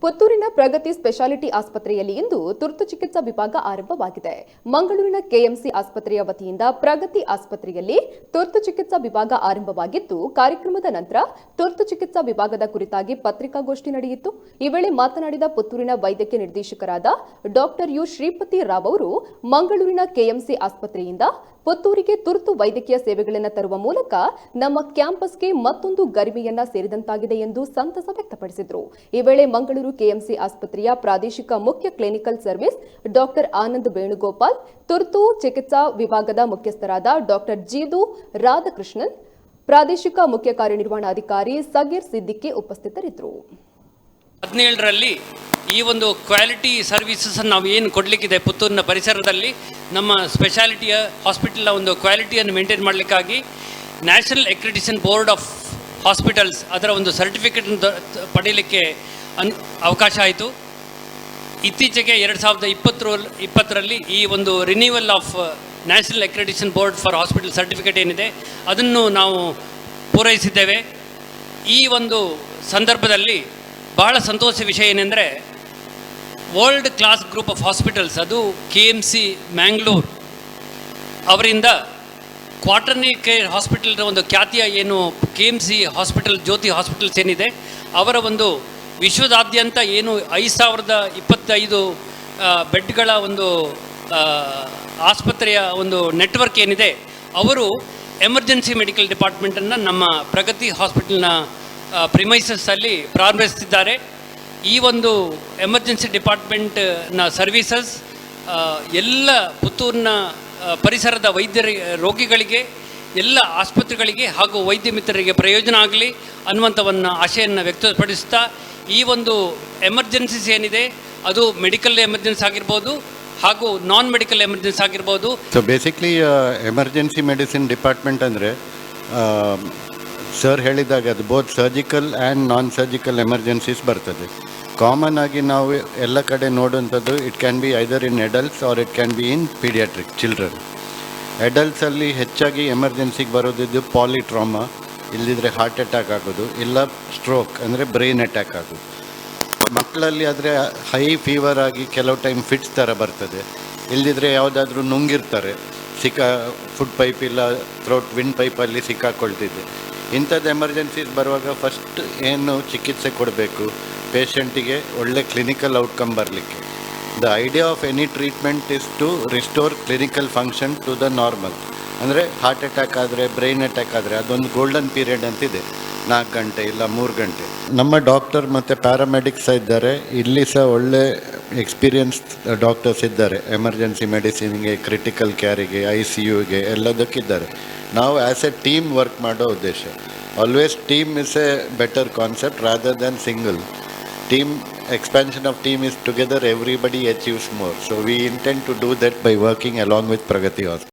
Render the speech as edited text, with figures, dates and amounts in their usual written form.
ಪುತ್ತೂರಿನ ಪ್ರಗತಿ ಸ್ಪೆಷಾಲಿಟಿ ಆಸ್ಪತ್ರೆಯಲ್ಲಿ ಇಂದು ತುರ್ತು ಚಿಕಿತ್ಸಾ ವಿಭಾಗ ಆರಂಭವಾಗಿದೆ. ಮಂಗಳೂರಿನ ಕೆಎಂಸಿ ಆಸ್ಪತ್ರೆಯ ವತಿಯಿಂದ ಪ್ರಗತಿ ಆಸ್ಪತ್ರೆಯಲ್ಲಿ ತುರ್ತು ಚಿಕಿತ್ಸಾ ವಿಭಾಗ ಆರಂಭವಾಗಿದ್ದು, ಕಾರ್ಯಕ್ರಮದ ನಂತರ ತುರ್ತು ಚಿಕಿತ್ಸಾ ವಿಭಾಗದ ಕುರಿತಾಗಿ ಪತ್ರಿಕಾಗೋಷ್ಠಿ ನಡೆಯಿತು. ಈ ವೇಳೆ ಮಾತನಾಡಿದ ಪುತ್ತೂರಿನ ವೈದ್ಯಕೀಯ ನಿರ್ದೇಶಕರಾದ ಡಾಕ್ಟರ್ ಯು ಶ್ರೀಪತಿ ರಾವ್ ಅವರು, ಮಂಗಳೂರಿನ ಕೆಎಂಸಿ ಆಸ್ಪತ್ರೆಯಿಂದ ಪುತ್ತೂರಿಗೆ ತುರ್ತು ವೈದ್ಯಕೀಯ ಸೇವೆಗಳನ್ನು ತರುವ ಮೂಲಕ ನಮ್ಮ ಕ್ಯಾಂಪಸ್ಗೆ ಮತ್ತೊಂದು ಗರಿಮೆಯನ್ನ ಸೇರಿದಂತಾಗಿದೆ ಎಂದು ಸಂತಸ ವ್ಯಕ್ತಪಡಿಸಿದರು. ಈ ವೇಳೆ ಮಂಗಳೂರು ಕೆಎಂಸಿ ಆಸ್ಪತ್ರೆಯ ಪ್ರಾದೇಶಿಕ ಮುಖ್ಯ clinical service doctor Anand Venugopal, ತುರ್ತು ಚಿಕಿತ್ಸಾ ವಿಭಾಗದ ಮುಖ್ಯಸ್ಥರಾದ ಡಾಕ್ಟರ್ ಜೀದು ರಾಧಾಕೃಷ್ಣನ್, ಪ್ರಾದೇಶಿಕ ಮುಖ್ಯ ಕಾರ್ಯನಿರ್ವಹಣಾಧಿಕಾರಿ ಸಗೀರ್ ಸಿದ್ದಿಕಿ ಉಪಸ್ಥಿತರಿದ್ದರು. 17ರಲ್ಲಿ ಈ ಒಂದು ಕ್ವಾಲಿಟಿ ಸರ್ವಿಸಸ್ ನಾವು ಏನು ಕೊಡಲಿಕ್ಕಿದೆ ಪುತ್ತೂರಿನ ಪರಿಸರದಲ್ಲಿ ನಮ್ಮ ಸ್ಪೆಷಾಲಿಟಿಯ ಹಾಸ್ಪಿಟಲ್ನ ಒಂದು ಕ್ವಾಲಿಟಿಯನ್ನು ಮೇಂಟೈನ್ ಮಾಡಲಿಕ್ಕಾಗಿ national accreditation board of hospitals ಅದರ ಒಂದು ಸರ್ಟಿಫಿಕೇಟ್ ಪಡೆಯಲಿಕ್ಕೆ ಅವಕಾಶ ಆಯಿತು. ಇತ್ತೀಚೆಗೆ 2020ರಲ್ಲಿ ಈ ಒಂದು renewal of national accreditation board for hospital certificate ಏನಿದೆ ಅದನ್ನು ನಾವು ಪೂರೈಸಿದ್ದೇವೆ. ಈ ಒಂದು ಸಂದರ್ಭದಲ್ಲಿ ಬಹಳ ಸಂತೋಷ ವಿಷಯ ಏನೆಂದರೆ, world class group of hospitals ಅದು KMC ಮ್ಯಾಂಗ್ಳೂರ್ ಅವರಿಂದ ಕ್ವಾಟರ್ನಿ ಕೇರ್ ಹಾಸ್ಪಿಟಲ್ನ ಒಂದು ಖ್ಯಾತಿಯ ಏನು KMC ಹಾಸ್ಪಿಟಲ್ ಜ್ಯೋತಿ ಹಾಸ್ಪಿಟಲ್ಸ್ ಏನಿದೆ ಅವರ ಒಂದು ವಿಶ್ವದಾದ್ಯಂತ ಏನು 5025 ಬೆಡ್ಗಳ ಒಂದು ಆಸ್ಪತ್ರೆಯ ಒಂದು ನೆಟ್ವರ್ಕ್ ಏನಿದೆ, ಅವರು ಎಮರ್ಜೆನ್ಸಿ ಮೆಡಿಕಲ್ ಡಿಪಾರ್ಟ್ಮೆಂಟನ್ನು ನಮ್ಮ ಪ್ರಗತಿ ಹಾಸ್ಪಿಟಲ್ನ ಪ್ರಿಮೈಸಸ್ಸಲ್ಲಿ ಪ್ರಾರಂಭಿಸ್ತಿದ್ದಾರೆ. ಈ ಒಂದು ಎಮರ್ಜೆನ್ಸಿ ಡಿಪಾರ್ಟ್ಮೆಂಟ್ನ ಸರ್ವೀಸಸ್ ಎಲ್ಲ ಪುತ್ತೂರಿನ ಪರಿಸರದ ರೋಗಿಗಳಿಗೆ, ಎಲ್ಲ ಆಸ್ಪತ್ರೆಗಳಿಗೆ ಹಾಗೂ ವೈದ್ಯ ಮಿತ್ರರಿಗೆ ಪ್ರಯೋಜನ ಆಗಲಿ ಅನ್ನುವಂಥವನ್ನು ಆಶೆಯನ್ನು ವ್ಯಕ್ತಪಡಿಸ್ತಾ, ಈ ಒಂದು ಎಮರ್ಜೆನ್ಸೀಸ್ ಏನಿದೆ ಅದು ಮೆಡಿಕಲ್ ಎಮರ್ಜೆನ್ಸಿ ಆಗಿರ್ಬೋದು ಹಾಗೂ ನಾನ್ ಮೆಡಿಕಲ್ ಎಮರ್ಜೆನ್ಸಿ ಆಗಿರ್ಬೋದು. So basically emergency medicine department ಅಂದರೆ ಸರ್ ಹೇಳಿದಾಗ ಅದು both surgical and non surgical emergencies ಬರ್ತದೆ. ಕಾಮನ್ ಆಗಿ ನಾವು ಎಲ್ಲ ಕಡೆ ನೋಡುವಂಥದ್ದು it can be either in adults or it can be in paediatric children. ಅಡಲ್ಟ್ಸಲ್ಲಿ ಹೆಚ್ಚಾಗಿ ಎಮರ್ಜೆನ್ಸಿಗೆ ಬರೋದಿದ್ದು ಪಾಲಿಟ್ರಾಮಾ, ಇಲ್ಲದಿದ್ದರೆ ಹಾರ್ಟ್ ಅಟ್ಯಾಕ್ ಆಗೋದು, ಇಲ್ಲ ಸ್ಟ್ರೋಕ್ ಅಂದರೆ ಬ್ರೈನ್ ಅಟ್ಯಾಕ್ ಆಗೋದು. ಮಕ್ಕಳಲ್ಲಿ ಆದರೆ ಹೈ ಫೀವರ್ ಆಗಿ ಕೆಲವು ಟೈಮ್ ಫಿಟ್ಸ್ ಥರ ಬರ್ತದೆ, ಇಲ್ಲದಿದ್ದರೆ ಯಾವುದಾದ್ರೂ ನುಂಗಿರ್ತಾರೆ, ಫುಡ್ ಪೈಪ್ ಇಲ್ಲ ಥ್ರೋಟ್ ವಿಂಡ್ ಪೈಪಲ್ಲಿ ಸಿಕ್ಕಾಕೊಳ್ತಿದೆ. ಇಂಥದ್ದು ಎಮರ್ಜೆನ್ಸೀಸ್ ಬರುವಾಗ ಫಸ್ಟ್ ಏನು ಚಿಕಿತ್ಸೆ ಕೊಡಬೇಕು ಪೇಷಂಟಿಗೆ, ಒಳ್ಳೆ ಕ್ಲಿನಿಕಲ್ ಔಟ್ಕಮ್ ಬರಲಿಕ್ಕೆ. The idea of any treatment is to restore clinical function to the normal. ಅಂದರೆ ಹಾರ್ಟ್ ಅಟ್ಯಾಕ್ ಆದರೆ, ಬ್ರೈನ್ ಅಟ್ಯಾಕ್ ಆದರೆ ಅದೊಂದು ಗೋಲ್ಡನ್ ಪೀರಿಯಡ್ ಅಂತಿದೆ, 4 ಗಂಟೆ ಇಲ್ಲ 3 ಗಂಟೆ. ನಮ್ಮ ಡಾಕ್ಟರ್ ಮತ್ತು ಪ್ಯಾರಾಮೆಡಿಕ್ಸ್ ಇದ್ದಾರೆ, ಇಲ್ಲಿ ಸಹ ಒಳ್ಳೆ ಎಕ್ಸ್ಪೀರಿಯನ್ಸ್ ಡಾಕ್ಟರ್ಸ್ ಇದ್ದಾರೆ. ಎಮರ್ಜೆನ್ಸಿ ಮೆಡಿಸಿನ್ಗೆ, ಕ್ರಿಟಿಕಲ್ ಕೇರಿಗೆ, ICUಗೆ ಎಲ್ಲದಕ್ಕಿದ್ದಾರೆ. ನಾವು ಆ್ಯಸ್ ಎ ಟೀಮ್ ವರ್ಕ್ ಮಾಡೋ ಉದ್ದೇಶ. Always team is a better concept rather than single. Team expansion of team is together everybody achieves more. So we intend to do that by working along with Pragati Hospital.